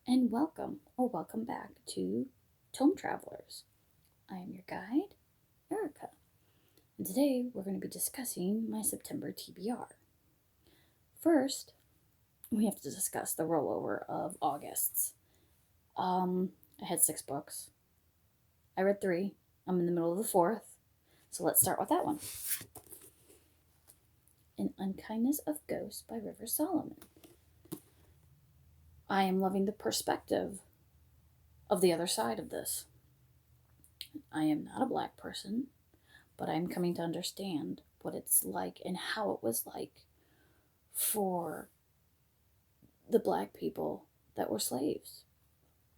and welcome back to Tome Travelers. I am your guide, Erica, and today we're going to be discussing my September TBR. First, we have to discuss the rollover of August's. I had 6 books. I read 3. I'm in the middle of the 4th, so let's start with that one. An Unkindness of Ghosts by River Solomon. I am loving the perspective of the other side of this. I am not a black person, but I'm coming to understand what it's like and how it was like for the black people that were slaves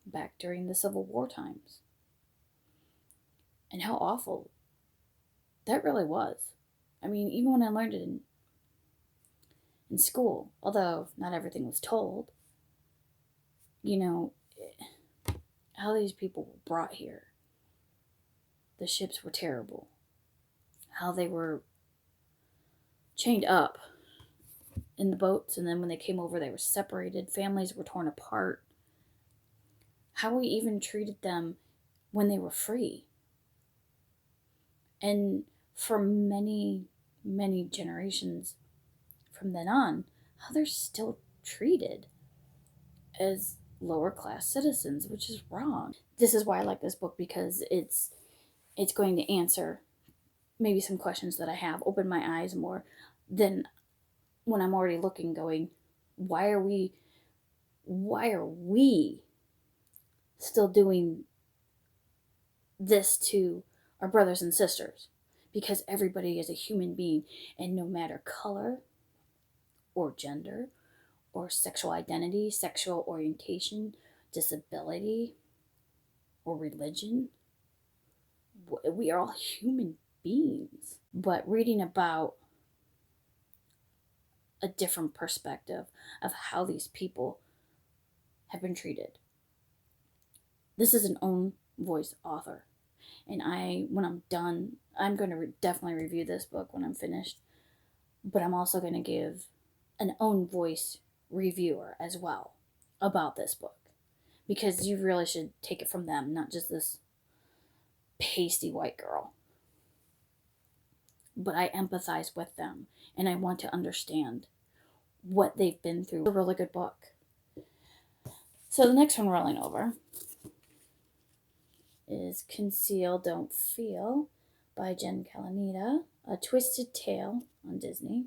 back during the Civil War times. And how awful that really was. I mean, even when I learned it in school, although not everything was told, how these people were brought here. The ships were terrible. How they were chained up in the boats, and then when they came over, they were separated. Families were torn apart. How we even treated them when they were free. And for many, many generations from then on, how they're still treated as lower class citizens, which is wrong. This is why I like this book, because it's going to answer maybe some questions that I have, open my eyes more than when I'm already looking, going, why are we still doing this to our brothers and sisters? Because everybody is a human being, and no matter color or gender or sexual identity, sexual orientation, disability, or religion, we are all human beings. But reading about a different perspective of how these people have been treated. This is an own voice author. And when I'm done, I'm going to definitely review this book when I'm finished. But I'm also going to give an own voice reviewer as well about this book, because you really should take it from them, not just this pasty white girl. But I empathize with them, and I want to understand what they've been through. It's a really good book. So the next one rolling over is Conceal, Don't Feel by Jen Kalanita. A Twisted Tale on Disney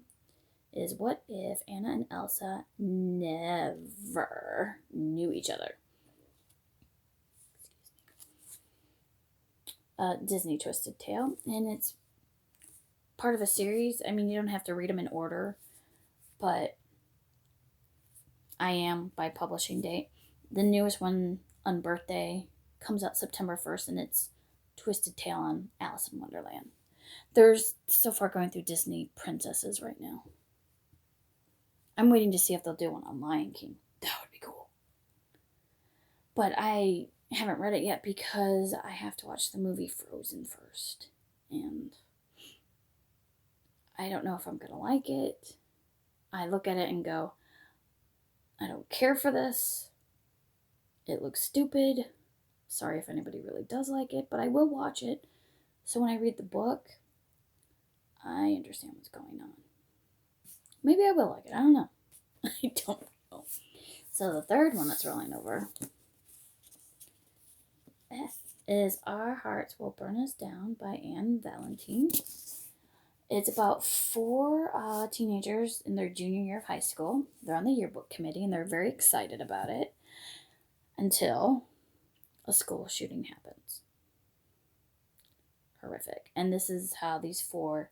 is what if Anna and Elsa never knew each other. Disney Twisted Tale, and it's part of a series. I mean, you don't have to read them in order, but I am by publishing date. The newest one on birthday comes out September 1st, and it's Twisted Tale on Alice in Wonderland. There's so far going through Disney princesses right now. I'm waiting to see if they'll do one on Lion King. That would be cool. But I haven't read it yet because I have to watch the movie Frozen first. And I don't know if I'm going to like it. I look at it and go, I don't care for this. It looks stupid. Sorry if anybody really does like it, but I will watch it. So when I read the book, I understand what's going on. Maybe I will like it. I don't know. I don't know. So the third one that's rolling over is Our Hearts Will Burn Us Down by Anne Valentine. It's about 4 teenagers in their junior year of high school. They're on the yearbook committee, and they're very excited about it until a school shooting happens. Horrific. And this is how these 4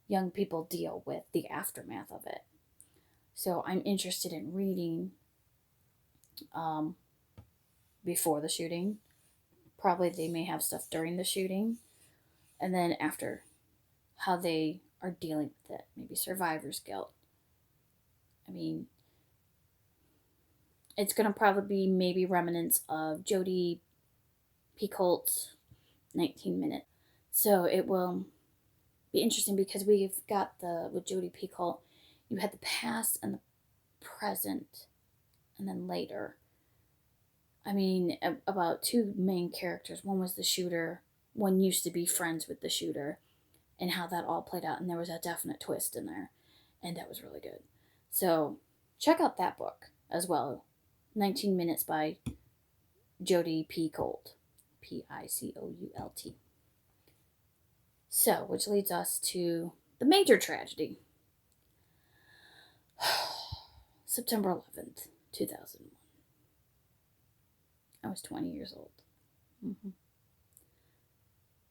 young people deal with the aftermath of it. So I'm interested in reading before the shooting. Probably they may have stuff during the shooting. And then after, how they are dealing with it. Maybe survivor's guilt. I mean, it's going to probably be maybe remnants of Jodi Picoult's 19 Minutes. So it will be interesting because we've got with Jodi Picoult, you had the past and the present, and then later. I mean, about two main characters. One was the shooter, one used to be friends with the shooter, and how that all played out. And there was a definite twist in there, and that was really good. So check out that book as well. 19 Minutes by Jodi P. Coult. Picoult. So, which leads us to the major tragedy. September 11th, 2001. I was 20 years old. Mm-hmm.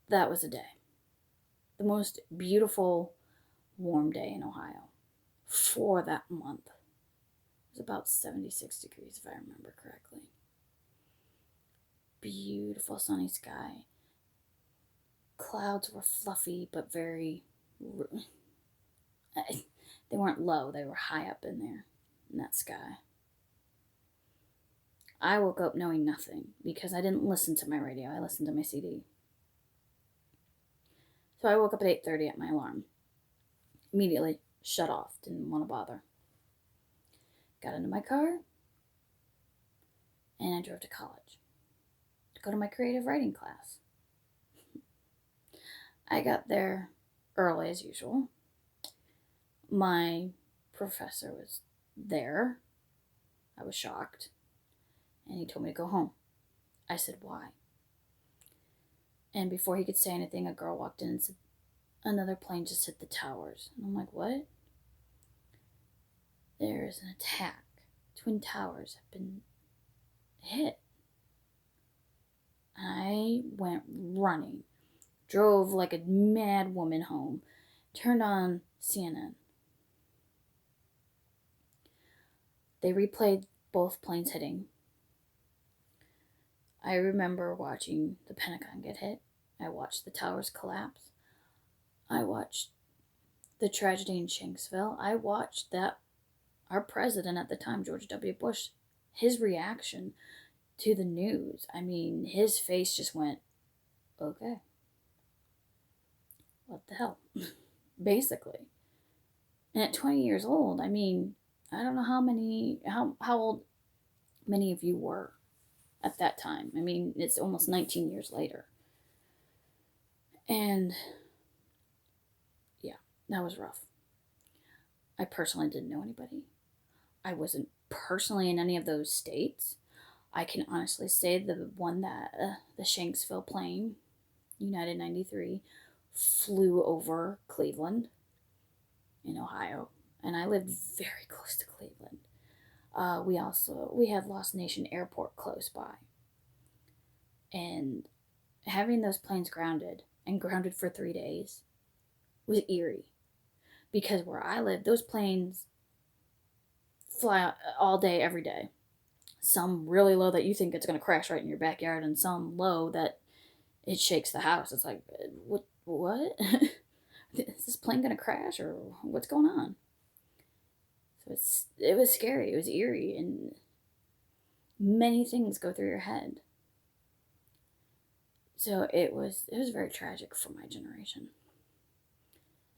That was a day. The most beautiful, warm day in Ohio for that month. It was about 76 degrees, if I remember correctly. Beautiful sunny sky. Clouds were fluffy, but very... They weren't low, they were high up in there, in that sky. I woke up knowing nothing, because I didn't listen to my radio, I listened to my CD. So I woke up at 8:30 at my alarm. Immediately shut off, didn't want to bother. Got into my car, and I drove to college to go to my creative writing class. I got there early as usual. My professor was there. I was shocked. And he told me to go home. I said, why? And before he could say anything, a girl walked in and said, another plane just hit the towers. And I'm like, what? There's an attack. Twin towers have been hit. I went running. Drove like a mad woman home. Turned on CNN. They replayed both planes hitting. I remember watching the Pentagon get hit. I watched the towers collapse. I watched the tragedy in Shanksville. I watched that our president at the time, George W. Bush, his reaction to the news. I mean, his face just went, okay. What the hell? Basically. And at 20 years old, I mean, I don't know how old many of you were at that time. I mean, it's almost 19 years later. And yeah, that was rough. I personally didn't know anybody. I wasn't personally in any of those states. I can honestly say the one that, the Shanksville plane, United 93, flew over Cleveland in Ohio. And I lived very close to Cleveland. We have Lost Nation Airport close by. And having those planes grounded, and grounded for 3 days, was eerie. Because where I live, those planes fly all day, every day. Some really low that you think it's going to crash right in your backyard, and some low that it shakes the house. It's like, what? Is this plane going to crash, or what's going on? So it was scary. It was eerie, and many things go through your head. So it was very tragic for my generation.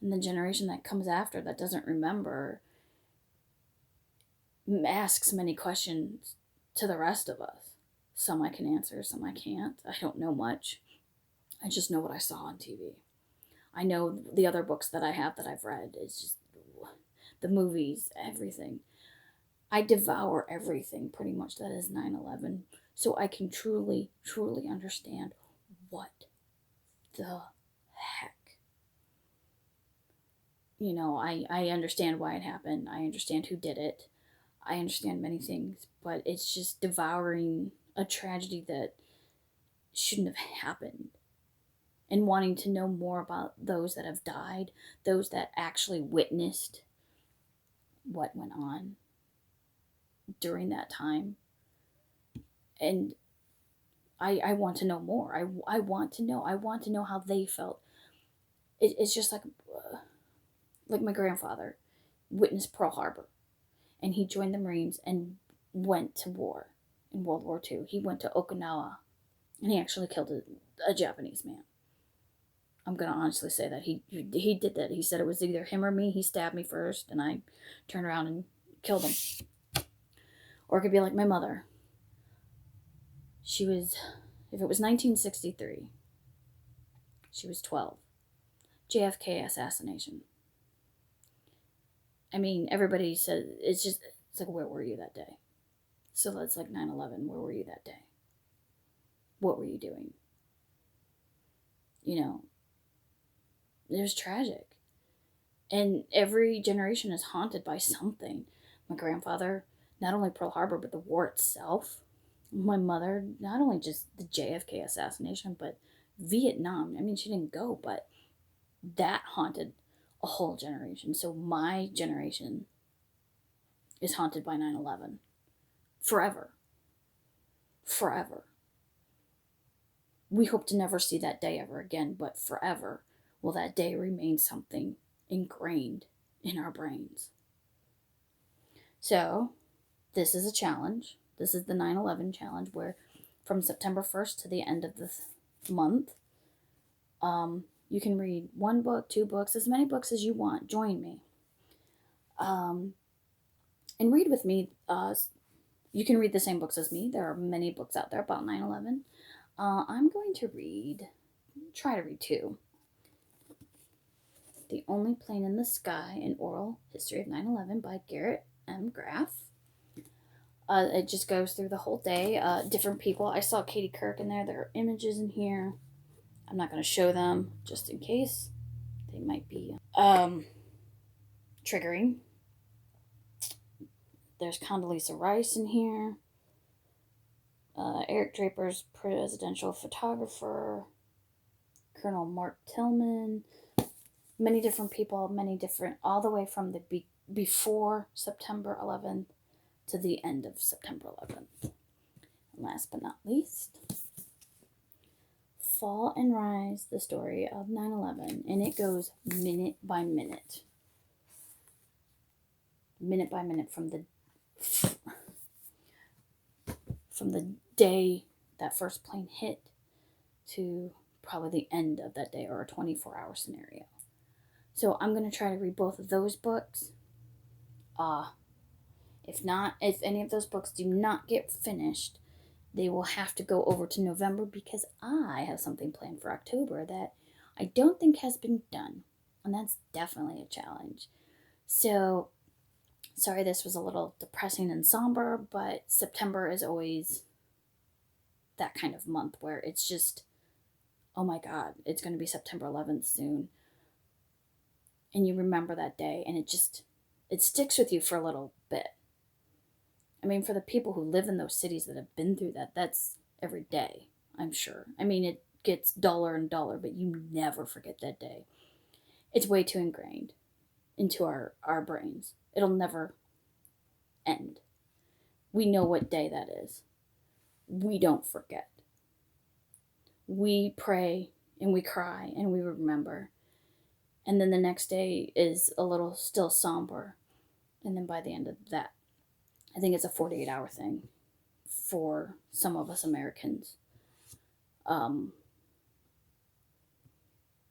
And the generation that comes after that doesn't remember asks many questions to the rest of us. Some I can answer, some I can't. I don't know much. I just know what I saw on TV. I know the other books that I have that I've read. It's just the movies, everything. I devour everything pretty much that is 9/11, so I can truly, truly understand what the heck. You know, I understand why it happened. I understand who did it. I understand many things, but it's just devouring a tragedy that shouldn't have happened. And wanting to know more about those that have died, those that actually witnessed what went on during that time. And I want to know more. I want to know. I want to know how they felt. It's just like my grandfather witnessed Pearl Harbor. And he joined the Marines and went to war in World War II. He went to Okinawa. And he actually killed a Japanese man. I'm going to honestly say that. He did that. He said it was either him or me. He stabbed me first, and I turned around and killed him. Or it could be like my mother. if it was 1963, she was 12. JFK assassination. I mean, everybody says, it's like, where were you that day? So that's like 9/11. Where were you that day? What were you doing? You know, it was tragic. And every generation is haunted by something. My grandfather, not only Pearl Harbor, but the war itself. My mother, not only just the JFK assassination, but Vietnam. I mean, she didn't go, but that haunted a whole generation. So my generation is haunted by 9/11 forever. Forever. We hope to never see that day ever again, but forever will that day remain something ingrained in our brains. So, this is a challenge. This is the 9/11 challenge, where from September 1st to the end of the month, you can read 1 book, 2 books, as many books as you want. Join me. And read with me. You can read the same books as me. There are many books out there about 9/11. I'm going to try to read 2. The Only Plane in the Sky, An Oral History of 9/11 by Garrett M. Graff. It just goes through the whole day. Different people. I saw Katie Kirk in there. There are images in here. I'm not going to show them just in case. They might be triggering. There's Condoleezza Rice in here. Eric Draper's presidential photographer. Colonel Mark Tillman. Many different people, all the way from the before September 11th to the end of September 11th. And last but not least, Fall and Rise, the story of 9/11, and it goes minute by minute. Minute by minute from the day that first plane hit to probably the end of that day, or a 24-hour scenario. So I'm going to try to read both of those books. If any of those books do not get finished, they will have to go over to November, because I have something planned for October that I don't think has been done. And that's definitely a challenge. So, sorry this was a little depressing and somber, but September is always that kind of month where it's just, oh my God, it's going to be September 11th soon. And you remember that day, and it sticks with you for a little bit. I mean, for the people who live in those cities that have been through that, that's every day, I'm sure. I mean, it gets duller and duller, but you never forget that day. It's way too ingrained into our brains. It'll never end. We know what day that is. We don't forget. We pray and we cry and we remember. And then the next day is a little still somber. And then by the end of that, I think it's a 48-hour thing for some of us Americans.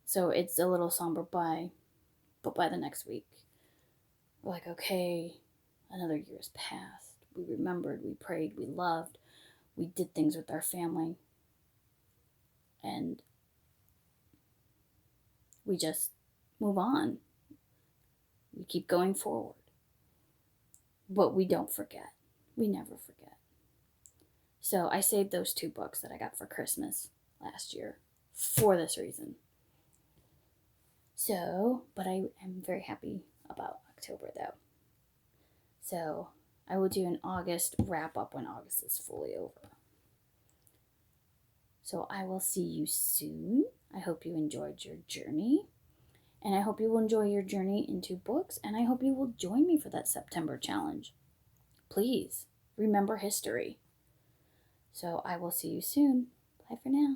So it's a little somber but by the next week, we're like, okay, another year has passed. We remembered, we prayed, we loved, we did things with our family. And we just move on. We keep going forward. But we don't forget. We never forget. So I saved those 2 books that I got for Christmas last year for this reason. So, but I am very happy about October though. So I will do an August wrap up when August is fully over. So I will see you soon. I hope you enjoyed your journey. And I hope you will enjoy your journey into books. And I hope you will join me for that September challenge. Please remember history. So I will see you soon. Bye for now.